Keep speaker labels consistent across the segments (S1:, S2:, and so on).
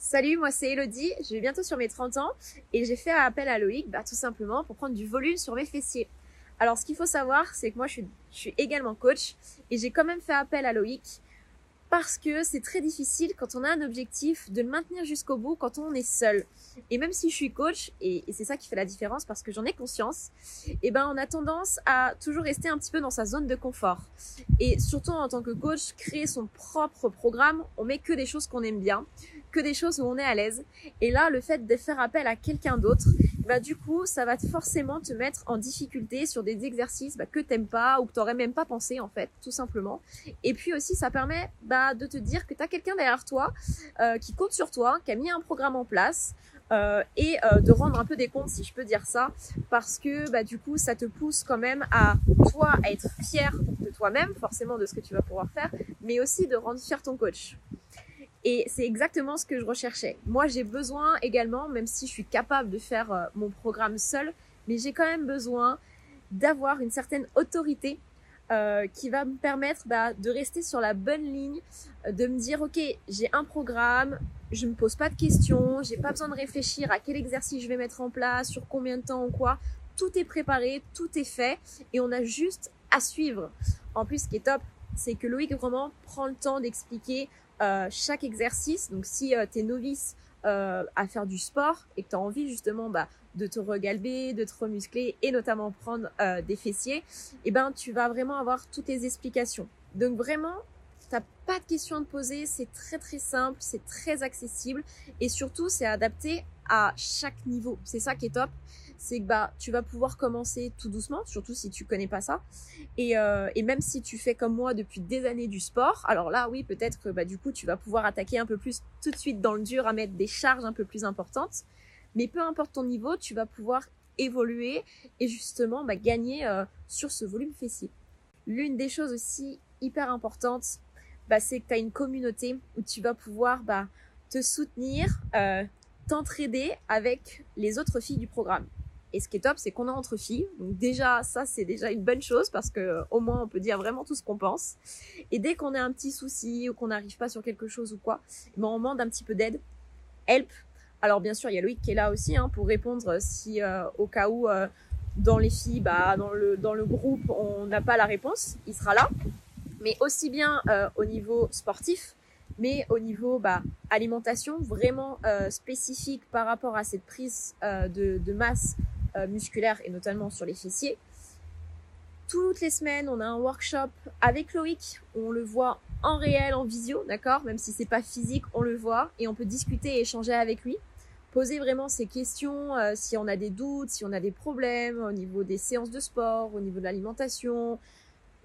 S1: Salut, moi c'est Elodie, je vais bientôt sur mes 30 ans et j'ai fait appel à Loïc tout simplement pour prendre du volume sur mes fessiers. Alors ce qu'il faut savoir, c'est que moi je suis également coach et j'ai quand même fait appel à Loïc parce que c'est très difficile quand on a un objectif de le maintenir jusqu'au bout quand on est seul. Et même si je suis coach, et c'est ça qui fait la différence parce que j'en ai conscience, on a tendance à toujours rester un petit peu dans sa zone de confort. Et surtout en tant que coach, créer son propre programme, on met que des choses qu'on aime bien, que des choses où on est à l'aise. Et là, le fait de faire appel à quelqu'un d'autre, du coup, ça va forcément te mettre en difficulté sur des exercices que t'aimes pas ou que t'aurais même pas pensé en fait, tout simplement. Et puis aussi, ça permet de te dire que t'as quelqu'un derrière toi qui compte sur toi, qui a mis un programme en place de rendre un peu des comptes, si je peux dire ça, parce que du coup, ça te pousse quand même à toi à être fier de toi-même, forcément de ce que tu vas pouvoir faire, mais aussi de rendre fier ton coach. Et c'est exactement ce que je recherchais. Moi, j'ai besoin également, même si je suis capable de faire mon programme seule, mais j'ai quand même besoin d'avoir une certaine autorité qui va me permettre de rester sur la bonne ligne, de me dire ok, j'ai un programme, je me pose pas de questions, j'ai pas besoin de réfléchir à quel exercice je vais mettre en place, sur combien de temps ou quoi. Tout est préparé, tout est fait et on a juste à suivre. En plus, ce qui est top, c'est que Loïc vraiment prend le temps d'expliquer chaque exercice. Donc si tu es novice à faire du sport et que tu as envie justement de te regalber, de te remuscler et notamment prendre des fessiers, tu vas vraiment avoir toutes les explications. Donc vraiment, t'as pas de questions à te poser, c'est très très simple, c'est très accessible et surtout c'est adapté à chaque niveau. C'est ça qui est top, c'est que tu vas pouvoir commencer tout doucement, surtout si tu connais pas ça. Et même si tu fais comme moi depuis des années du sport, alors là oui, peut-être que du coup tu vas pouvoir attaquer un peu plus tout de suite dans le dur, à mettre des charges un peu plus importantes. Mais peu importe ton niveau, tu vas pouvoir évoluer et justement gagner sur ce volume fessier. L'une des choses aussi hyper importantes, c'est que tu as une communauté où tu vas pouvoir te soutenir, t'entraider avec les autres filles du programme. Et ce qui est top, c'est qu'on est entre filles. Donc déjà, ça, c'est déjà une bonne chose parce que au moins, on peut dire vraiment tout ce qu'on pense. Et dès qu'on a un petit souci ou qu'on n'arrive pas sur quelque chose ou quoi, on demande un petit peu d'aide. Help. Alors bien sûr, il y a Loïc qui est là aussi pour répondre si au cas où dans les filles, dans le groupe, on n'a pas la réponse. Il sera là. Mais aussi bien au niveau sportif, mais au niveau alimentation vraiment spécifique par rapport à cette prise de masse musculaire et notamment sur les fessiers. Toutes les semaines, on a un workshop avec Loïc, on le voit en réel, en visio, d'accord? Même si c'est pas physique, on le voit et on peut discuter et échanger avec lui. Poser vraiment ces questions, si on a des doutes, si on a des problèmes au niveau des séances de sport, au niveau de l'alimentation,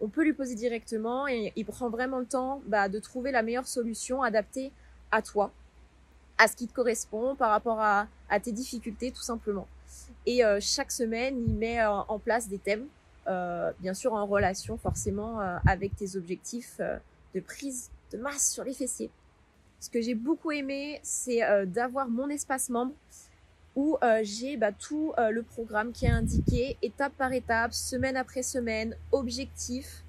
S1: on peut lui poser directement et il prend vraiment le temps de trouver la meilleure solution adaptée à toi, à ce qui te correspond par rapport à tes difficultés tout simplement. Et chaque semaine, il met en place des thèmes, bien sûr en relation forcément avec tes objectifs de prise de masse sur les fessiers. Ce que j'ai beaucoup aimé, c'est d'avoir mon espace membre où j'ai tout le programme qui est indiqué, étape par étape, semaine après semaine, objectif.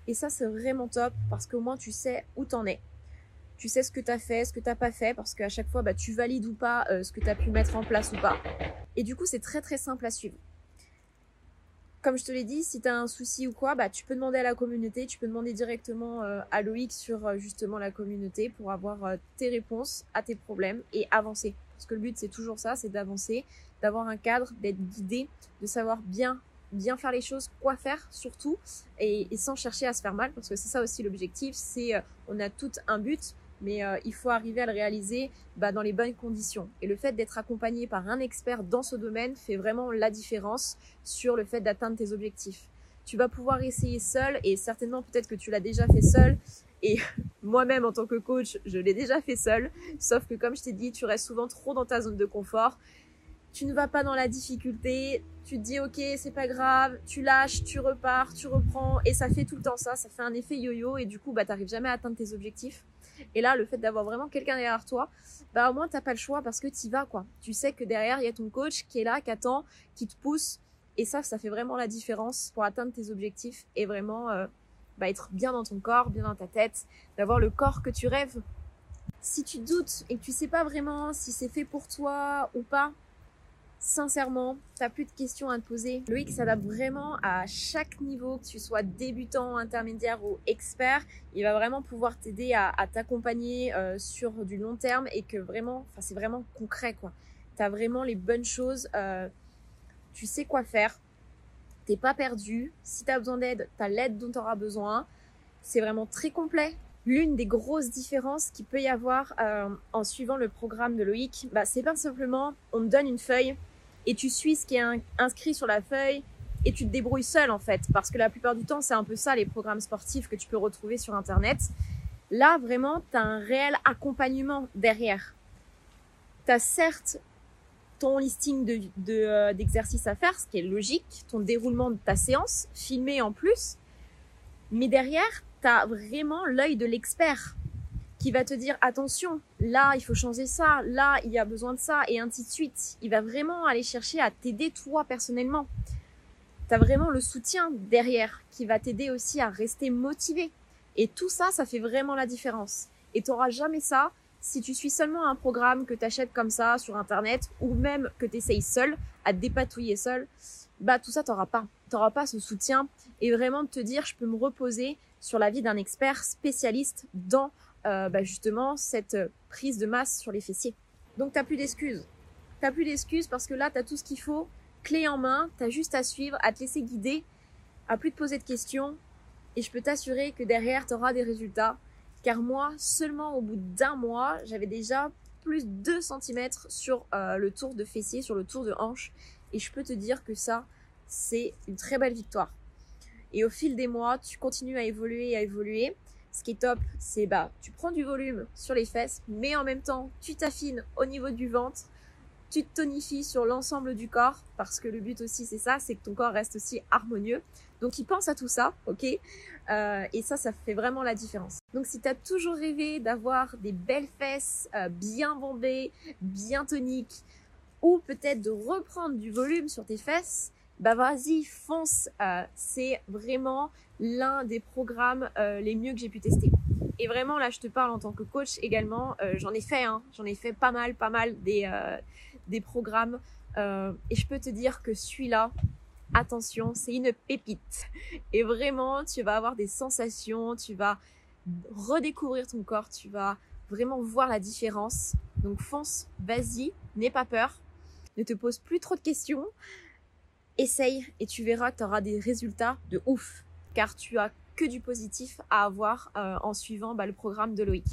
S1: Et ça, c'est vraiment top parce qu'au moins, tu sais où t'en es. Tu sais ce que tu as fait, ce que tu n'as pas fait, parce qu'à chaque fois, tu valides ou pas ce que tu as pu mettre en place ou pas. Et du coup, c'est très, très simple à suivre. Comme je te l'ai dit, si tu as un souci ou quoi, tu peux demander à la communauté, tu peux demander directement à Loïc sur justement la communauté pour avoir tes réponses à tes problèmes et avancer. Parce que le but, c'est toujours ça, c'est d'avancer, d'avoir un cadre, d'être guidé, de savoir bien faire les choses, quoi faire surtout, et sans chercher à se faire mal, parce que c'est ça aussi l'objectif, c'est on a tout un but, mais il faut arriver à le réaliser dans les bonnes conditions. Et le fait d'être accompagné par un expert dans ce domaine fait vraiment la différence sur le fait d'atteindre tes objectifs. Tu vas pouvoir essayer seul, et certainement peut-être que tu l'as déjà fait seul, et moi-même en tant que coach, je l'ai déjà fait seul, sauf que comme je t'ai dit, tu restes souvent trop dans ta zone de confort. Tu ne vas pas dans la difficulté, tu te dis ok, c'est pas grave, tu lâches, tu repars, tu reprends, et ça fait tout le temps ça fait un effet yo-yo, et du coup t'arrives jamais à atteindre tes objectifs. Et là, le fait d'avoir vraiment quelqu'un derrière toi, au moins t'as pas le choix parce que t'y vas quoi. Tu sais que derrière il y a ton coach qui est là, qui attend, qui te pousse, et ça fait vraiment la différence pour atteindre tes objectifs et vraiment être bien dans ton corps, bien dans ta tête, d'avoir le corps que tu rêves. Si tu doutes et que tu sais pas vraiment si c'est fait pour toi ou pas, sincèrement, t'as plus de questions à te poser. Loïc s'adapte vraiment à chaque niveau, que tu sois débutant, intermédiaire ou expert. Il va vraiment pouvoir t'aider à t'accompagner sur du long terme et que vraiment, enfin c'est vraiment concret quoi. T'as vraiment les bonnes choses, tu sais quoi faire, t'es pas perdu. Si t'as besoin d'aide, t'as l'aide dont t'auras besoin. C'est vraiment très complet. L'une des grosses différences qu'il peut y avoir en suivant le programme de Loïc, c'est pas simplement on te donne une feuille et tu suis ce qui est inscrit sur la feuille et tu te débrouilles seul en fait. Parce que la plupart du temps, c'est un peu ça les programmes sportifs que tu peux retrouver sur Internet. Là, vraiment, tu as un réel accompagnement derrière. Tu as certes ton listing d'exercices à faire, ce qui est logique, ton déroulement de ta séance, filmé en plus. Mais derrière, tu as vraiment l'œil de l'expert qui va te dire attention, là il faut changer ça, là il y a besoin de ça et ainsi de suite. Il va vraiment aller chercher à t'aider toi personnellement. Tu as vraiment le soutien derrière qui va t'aider aussi à rester motivé. Et tout ça, ça fait vraiment la différence. Et tu n'auras jamais ça si tu suis seulement un programme que tu achètes comme ça sur Internet ou même que tu essayes seul, à te dépatouiller seul. Tout ça, tu n'auras pas. Tu n'auras pas ce soutien et vraiment de te dire je peux me reposer sur l'avis d'un expert spécialiste dans justement cette prise de masse sur les fessiers. Donc t'as plus d'excuses. T'as plus d'excuses parce que là t'as tout ce qu'il faut, clé en main, t'as juste à suivre, à te laisser guider, à plus te poser de questions et je peux t'assurer que derrière t'auras des résultats. Car moi, seulement au bout d'un mois, j'avais déjà plus de 2 cm sur le tour de fessier, sur le tour de hanche et je peux te dire que ça, c'est une très belle victoire. Et au fil des mois, tu continues à évoluer et à évoluer. Ce qui est top, c'est tu prends du volume sur les fesses, mais en même temps, tu t'affines au niveau du ventre, tu te tonifies sur l'ensemble du corps, parce que le but aussi, c'est ça, c'est que ton corps reste aussi harmonieux. Donc, il pense à tout ça, ok et ça fait vraiment la différence. Donc, si tu as toujours rêvé d'avoir des belles fesses bien bombées, bien toniques, ou peut-être de reprendre du volume sur tes fesses, vas-y, fonce. C'est vraiment l'un des programmes les mieux que j'ai pu tester. Et vraiment, là, je te parle en tant que coach également. J'en ai fait pas mal des programmes. Et je peux te dire que celui-là, attention, c'est une pépite. Et vraiment, tu vas avoir des sensations, tu vas redécouvrir ton corps, tu vas vraiment voir la différence. Donc fonce, vas-y, n'aie pas peur. Ne te pose plus trop de questions. Essaye et tu verras que tu auras des résultats de ouf. Car tu as que du positif à avoir en suivant le programme de Loïc.